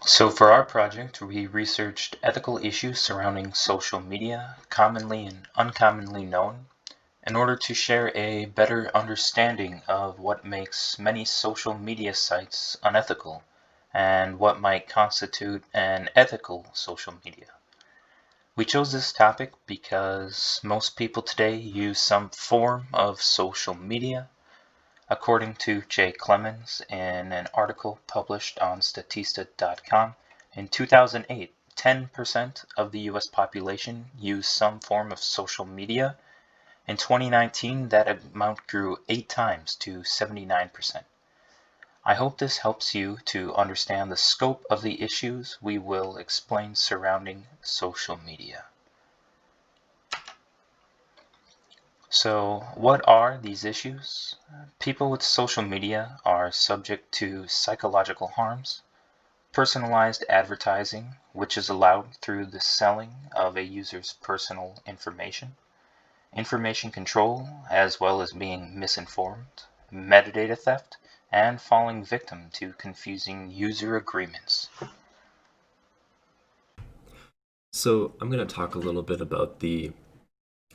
So for our project, we researched ethical issues surrounding social media, commonly and uncommonly known, in order to share a better understanding of what makes many social media sites unethical and what might constitute an ethical social media. We chose this topic because most people today use some form of social media. According to Jay Clemens in an article published on Statista.com, in 2008, 10% of the US population used some form of social media. In 2019, that amount grew 8 times to 79%. I hope this helps you to understand the scope of the issues we will explain surrounding social media. So, what are these issues? People with social media are subject to psychological harms, personalized advertising, which is allowed through the selling of a user's personal information control, as well as being misinformed, metadata theft, and falling victim to confusing user agreements. So, I'm going to talk a little bit about the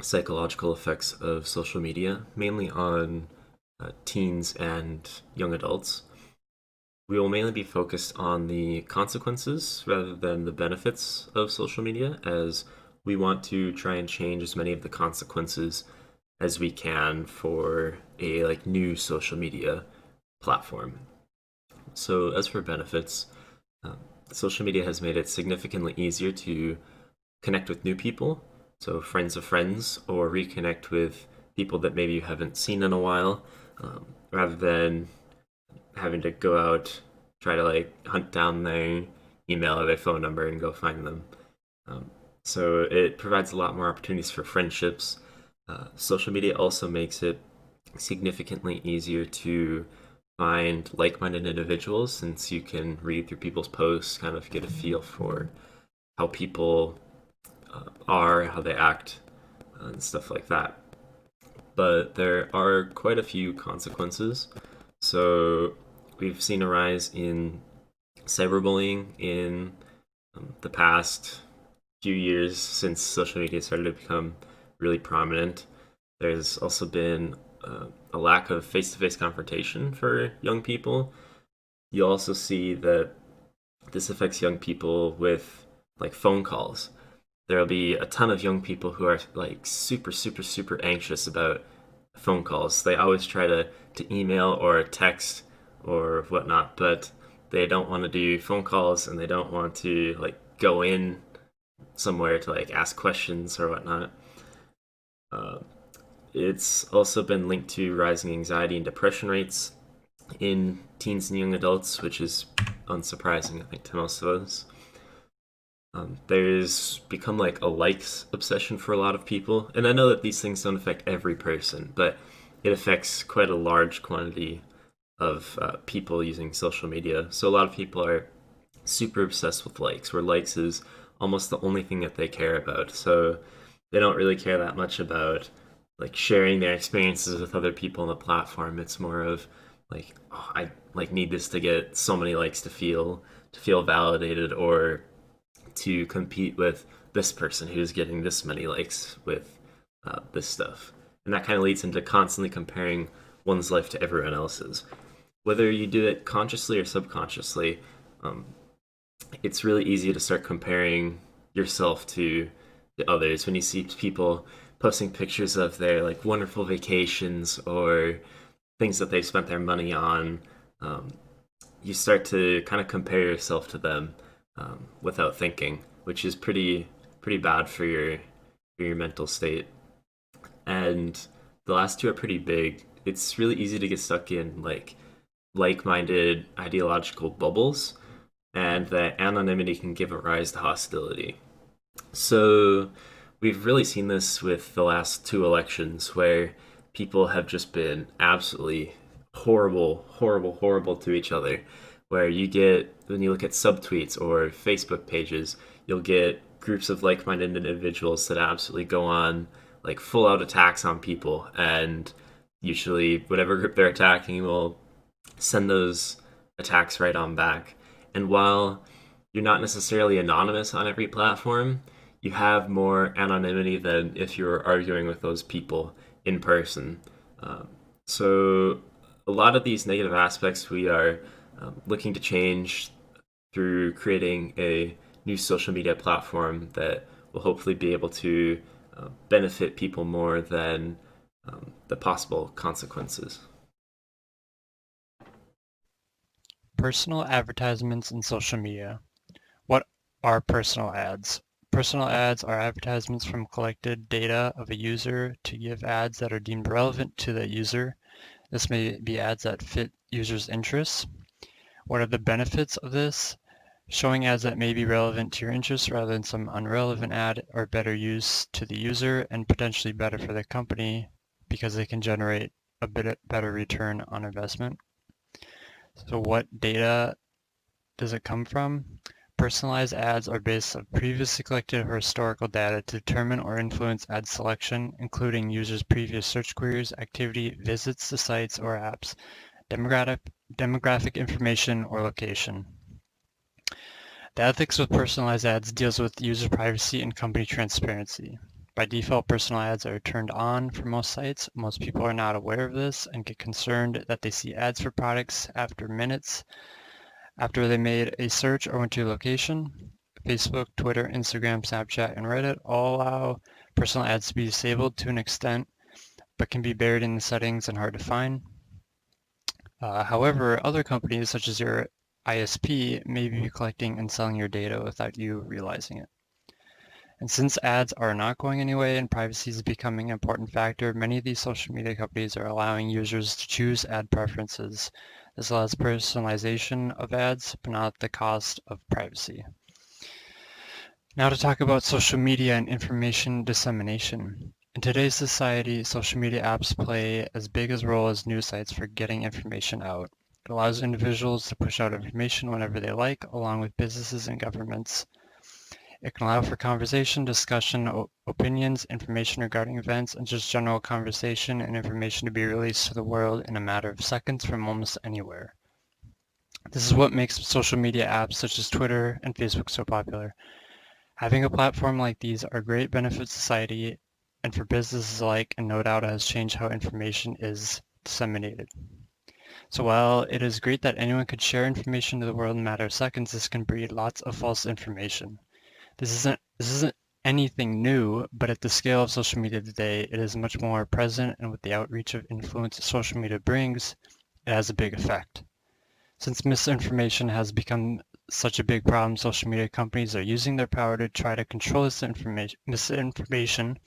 psychological effects of social media, mainly on teens and young adults. We will mainly be focused on the consequences rather than the benefits of social media, as we want to try and change as many of the consequences as we can for a new social media platform. So, as for benefits, uh, social media has made it significantly easier to connect with new people, so friends of friends, or reconnect with people that maybe you haven't seen in a while, rather than having to go out, try to hunt down their email or their phone number and go find them. Um, so it provides a lot more opportunities for friendships. Social media also makes it significantly easier to find like-minded individuals, since you can read through people's posts, kind of get a feel for how people are, how they act, and stuff like that. But there are quite a few consequences. So we've seen a rise in cyberbullying in the past few years since social media started to become really prominent. There's also been a lack of face to face confrontation for young people. You also see that this affects young people with phone calls. There'll be a ton of young people who are super super super anxious about phone calls. They always try to email or text or whatnot, but they don't want to do phone calls, and they don't want to go in somewhere to ask questions or whatnot. uh, it's also been linked to rising anxiety and depression rates in teens and young adults, which is unsurprising, I think, to most of us. There's become a likes obsession for a lot of people, and I know that these things don't affect every person, but it affects quite a large quantity of people using social media. So a lot of people are super obsessed with likes, where likes is almost the only thing that they care about. So they don't really care that much about sharing their experiences with other people on the platform. It's more of oh, I need this to get so many likes to feel validated, or to compete with this person who's getting this many likes with this stuff. And that kind of leads into constantly comparing one's life to everyone else's. Whether you do it consciously or subconsciously, um, it's really easy to start comparing yourself to the others when you see people posting pictures of their wonderful vacations or things that they've spent their money on. Um, you start to kind of compare yourself to them without thinking, which is pretty bad for your mental state. And the last two are pretty big. It's really easy to get stuck in like-minded ideological bubbles, and that anonymity can give a rise to hostility. So we've really seen this with the last two elections, where people have just been absolutely horrible, horrible, horrible to each other. Where you get, when you look at subtweets or Facebook pages, you'll get groups of like minded individuals that absolutely go on full out attacks on people. And usually, whatever group they're attacking will send those attacks right on back. And while you're not necessarily anonymous on every platform. You have more anonymity than if you're arguing with those people in person. Um, so a lot of these negative aspects we are looking to change through creating a new social media platform that will hopefully be able to benefit people more than the possible consequences. Personal advertisements in social media. What are personal ads? Personal ads are advertisements from collected data of a user to give ads that are deemed relevant to the user. This may be ads that fit users' interests. What are the benefits of this? Showing ads that may be relevant to your interests rather than some unrelevant ad are better use to the user and potentially better for the company because they can generate a bit better return on investment. So what data does it come from? Personalized ads are based on previously collected or historical data to determine or influence ad selection, including users' previous search queries, activity, visits to sites or apps, demographic information, or location. The ethics with personalized ads deals with user privacy and company transparency. By default, personal ads are turned on for most sites. Most people are not aware of this and get concerned that they see ads for products after minutes after they made a search or went to a location. Facebook, Twitter, Instagram, Snapchat, and Reddit all allow personal ads to be disabled to an extent, but can be buried in the settings and hard to find. However, other companies such as your ISP may be collecting and selling your data without you realizing it. And since ads are not going anyway and privacy is becoming an important factor, many of these social media companies are allowing users to choose ad preferences. This allows personalization of ads, but not at the cost of privacy. Now to talk about social media and information dissemination. In today's society, social media apps play as big a role as news sites for getting information out. It allows individuals to push out information whenever they like, along with businesses and governments. It can allow for conversation, discussion, opinions, information regarding events, and just general conversation and information to be released to the world in a matter of seconds from almost anywhere. This is what makes social media apps such as Twitter and Facebook so popular. Having a platform like these are great benefits to society and for businesses alike, and no doubt has changed how information is disseminated. So while it is great that anyone could share information to the world in a matter of seconds, this can breed lots of false information. This isn't anything new, but at the scale of social media today, it is much more present, and with the outreach of influence social media brings, it has a big effect. Since misinformation has become such a big problem, social media companies are using their power to try to control this misinformation.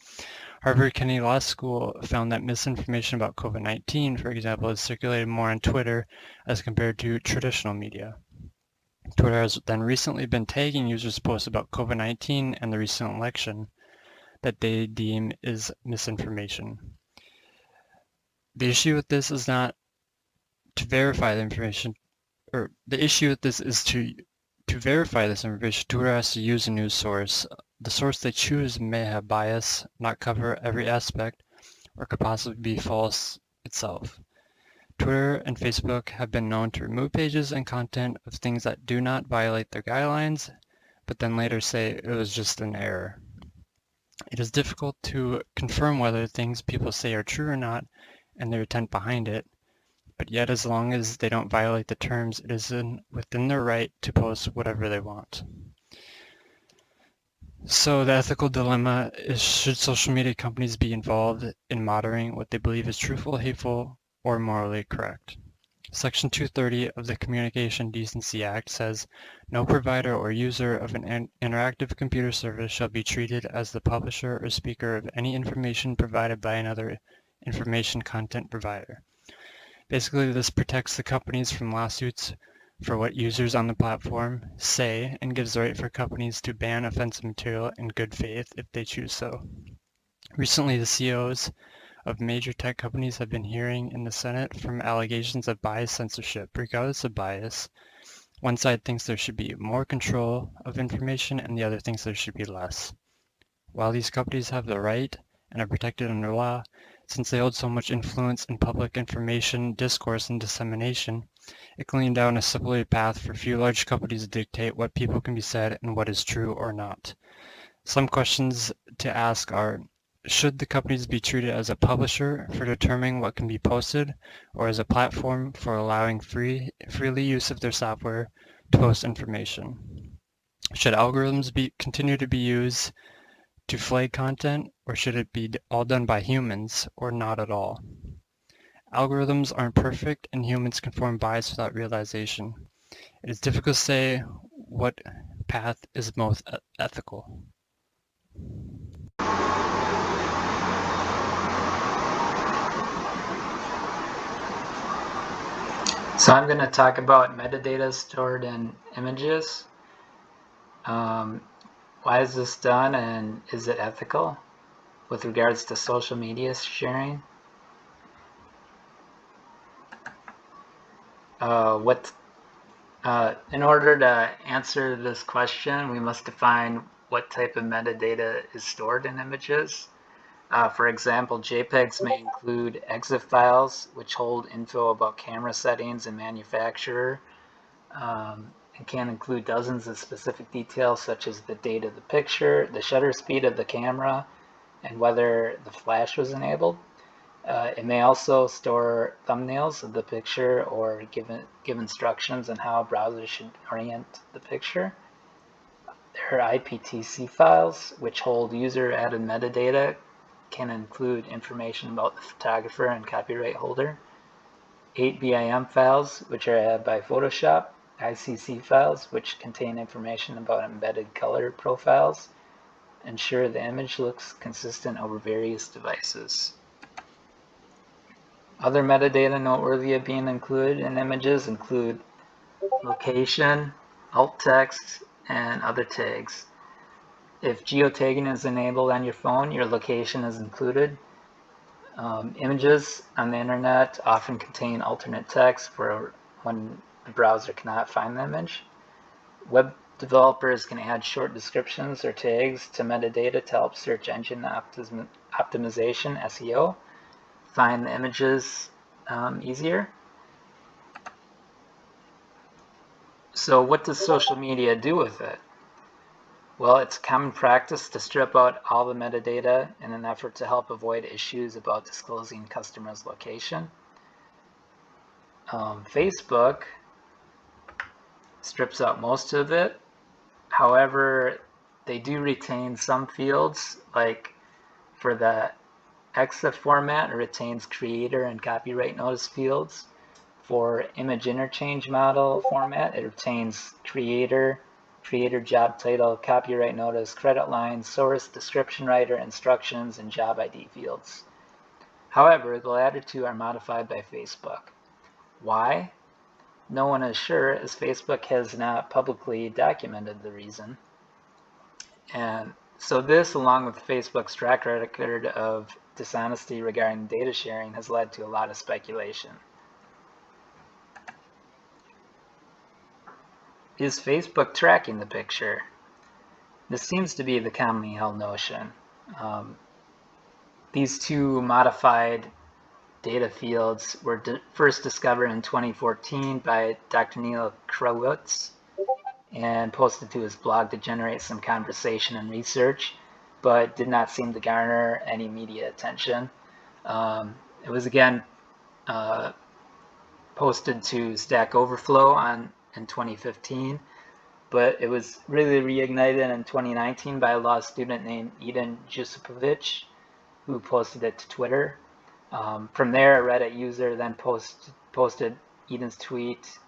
Harvard Kennedy Law School found that misinformation about COVID-19, for example, is circulated more on Twitter as compared to traditional media. Twitter has then recently been tagging users' posts about COVID-19 and the recent election that they deem is misinformation. The issue with this is not to verify the information, or the issue with this is to verify this information, Twitter has to use a news source. The source they choose may have bias, not cover every aspect, or could possibly be false itself. Twitter and Facebook have been known to remove pages and content of things that do not violate their guidelines, but then later say it was just an error. It is difficult to confirm whether things people say are true or not and their intent behind it, but yet as long as they don't violate the terms, it is within their right to post whatever they want. So the ethical dilemma is, should social media companies be involved in monitoring what they believe is truthful, hateful, or morally correct? Section 230 of the Communication Decency Act says, no provider or user of an interactive computer service shall be treated as the publisher or speaker of any information provided by another information content provider. Basically, this protects the companies from lawsuits for what users on the platform say and gives the right for companies to ban offensive material in good faith if they choose so. Recently, the CEOs of major tech companies have been hearing in the Senate from allegations of bias censorship. Regardless of bias, one side thinks there should be more control of information and the other thinks there should be less. While these companies have the right and are protected under law, since they hold so much influence in public information, discourse, and dissemination, It can lead down a slippery path for few large companies to dictate what people can be said and what is true or not. Some questions to ask are, should the companies be treated as a publisher for determining what can be posted, or as a platform for allowing freely use of their software to post information? Should algorithms continue to be used to flag content, or should it be all done by humans, or not at all? Algorithms aren't perfect, and humans can form bias without realization. It is difficult to say what path is most ethical. So I'm going to talk about metadata stored in images. Why is this done, and is it ethical with regards to social media sharing? In order to answer this question, we must define what type of metadata is stored in images. For example, JPEGs may include EXIF files, which hold info about camera settings and manufacturer, and can include dozens of specific details such as the date of the picture, the shutter speed of the camera, and whether the flash was enabled. It may also store thumbnails of the picture or give instructions on how browsers should orient the picture. There are IPTC files, which hold user-added metadata, can include information about the photographer and copyright holder. 8BIM files, which are added by Photoshop. ICC files, which contain information about embedded color profiles. Ensure the image looks consistent over various devices. Other metadata noteworthy of being included in images include location, alt text, and other tags. If geotagging is enabled on your phone, your location is included. Images on the internet often contain alternate text for when the browser cannot find the image. Web developers can add short descriptions or tags to metadata to help search engine optimization, SEO, find the images easier. So what does social media do with it? Well, it's common practice to strip out all the metadata in an effort to help avoid issues about disclosing customers' location. Facebook strips out most of it. However, they do retain some fields, like for the EXIF format, it retains creator and copyright notice fields. For image interchange model format, it retains creator job title, copyright notice, credit line, source, description writer, instructions, and job ID fields. However, the latter two are modified by Facebook. Why? No one is sure, as Facebook has not publicly documented the reason. And so this, along with Facebook's track record of dishonesty regarding data sharing, has led to a lot of speculation. Is Facebook tracking the picture? This seems to be the commonly held notion. These two modified data fields were first discovered in 2014 by Dr. Neil Krawitz and posted to his blog to generate some conversation and research, but did not seem to garner any media attention. It was again posted to Stack Overflow in 2015, but it was really reignited in 2019 by a law student named Eden Jusupovich, who posted it to Twitter. From there, a Reddit user then posted Eden's tweet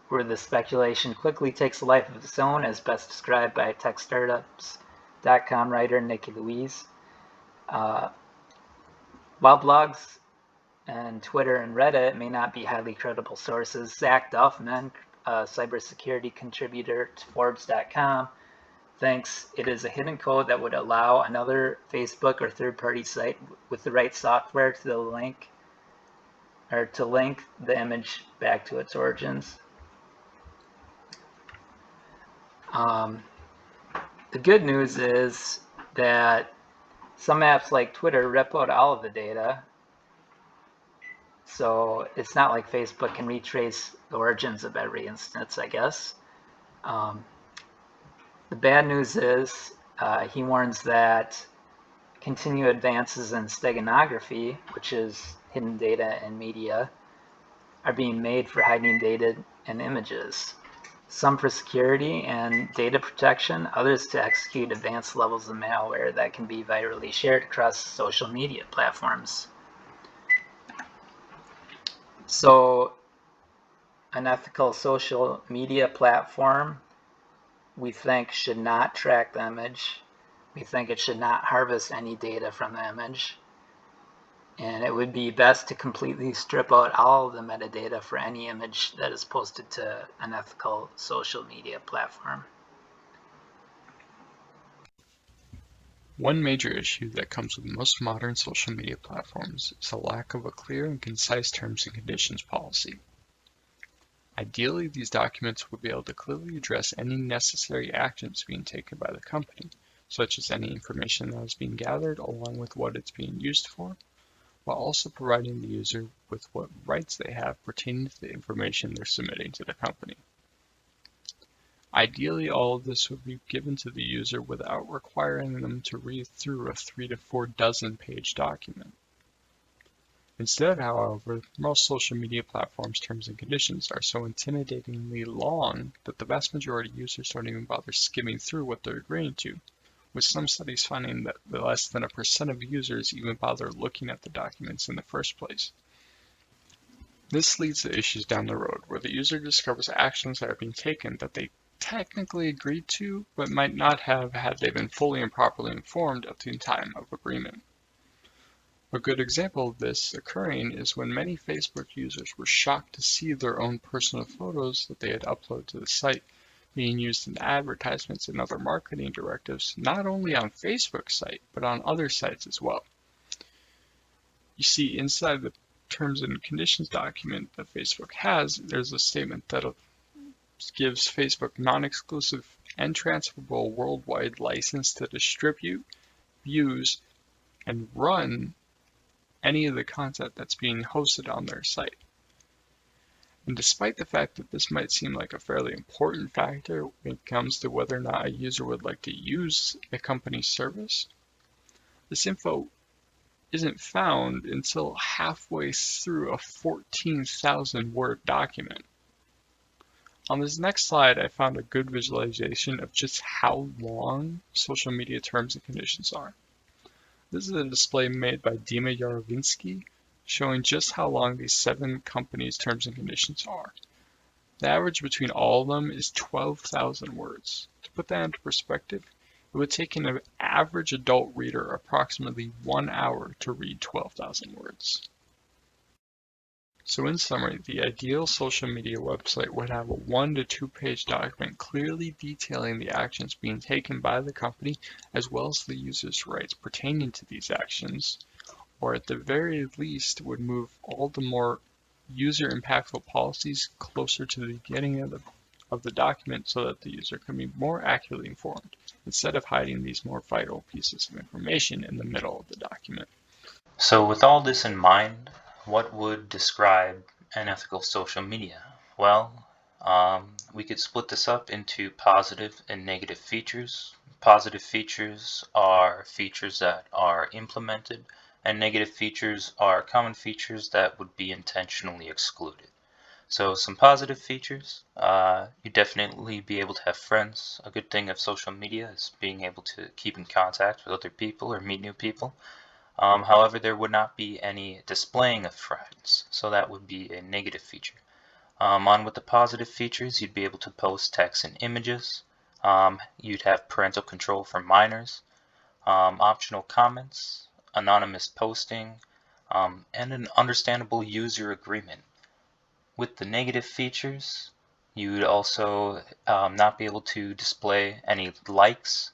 where the speculation quickly takes a life of its own, as best described by TechStartups.com writer Nikki Louise. While blogs and Twitter and Reddit may not be highly credible sources, Zach Duffman, a cybersecurity contributor to Forbes.com, thinks it is a hidden code that would allow another Facebook or third-party site with the right software to link the image back to its origins. The good news is that some apps like Twitter rip out all of the data. So it's not like Facebook can retrace the origins of every instance, I guess. The bad news is he warns that continued advances in steganography, which is hidden data in media, are being made for hiding data and images. Some for security and data protection, others to execute advanced levels of malware that can be virally shared across social media platforms. So, an ethical social media platform, we think, should not track the image. We think it should not harvest any data from the image. And it would be best to completely strip out all of the metadata for any image that is posted to an ethical social media platform. One major issue that comes with most modern social media platforms is the lack of a clear and concise terms and conditions policy. Ideally, these documents would be able to clearly address any necessary actions being taken by the company, such as any information that is being gathered along with what it's being used for, while also providing the user with what rights they have pertaining to the information they're submitting to the company. Ideally, all of this would be given to the user without requiring them to read through a 3 to 4 dozen page document. Instead, however, most social media platforms' terms and conditions are so intimidatingly long that the vast majority of users don't even bother skimming through what they're agreeing to, with some studies finding that less than 1% of users even bother looking at the documents in the first place. This leads to issues down the road, where the user discovers actions that are being taken that they technically agreed to, but might not have had they been fully and properly informed at the time of agreement. A good example of this occurring is when many Facebook users were shocked to see their own personal photos that they had uploaded to the site being used in advertisements and other marketing directives, not only on Facebook's site, but on other sites as well. You see, inside the terms and conditions document that Facebook has, there's a statement that gives Facebook non-exclusive and transferable worldwide license to distribute, use, and run any of the content that's being hosted on their site. And despite the fact that this might seem like a fairly important factor when it comes to whether or not a user would like to use a company's service, this info isn't found until halfway through a 14,000 word document. On this next slide, I found a good visualization of just how long social media terms and conditions are. This is a display made by Dima Yarovinsky, showing just how long these 7 companies' terms and conditions are. The average between all of them is 12,000 words. To put that into perspective, it would take an average adult reader approximately 1 hour to read 12,000 words. So in summary, the ideal social media website would have a 1 to 2 page document clearly detailing the actions being taken by the company as well as the user's rights pertaining to these actions, or at the very least would move all the more user impactful policies closer to the beginning of the document so that the user can be more accurately informed, instead of hiding these more vital pieces of information in the middle of the document. So with all this in mind, what would describe an ethical social media? Well, we could split this up into positive and negative features. Positive features are features that are implemented, and negative features are common features that would be intentionally excluded. So some positive features, you definitely be able to have friends. A good thing of social media is being able to keep in contact with other people or meet new people. However, there would not be any displaying of friends, so that would be a negative feature. On with the positive features, you'd be able to post text and images. You'd have parental control for minors, optional comments, anonymous posting, and an understandable user agreement. With the negative features, you'd also not be able to display any likes.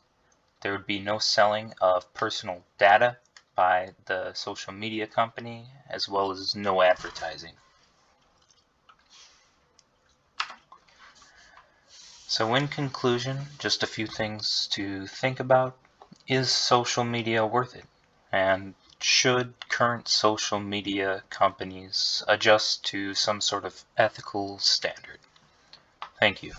There would be no selling of personal data by the social media company, as well as no advertising. So in conclusion, just a few things to think about. Is social media worth it? And should current social media companies adjust to some sort of ethical standard? Thank you.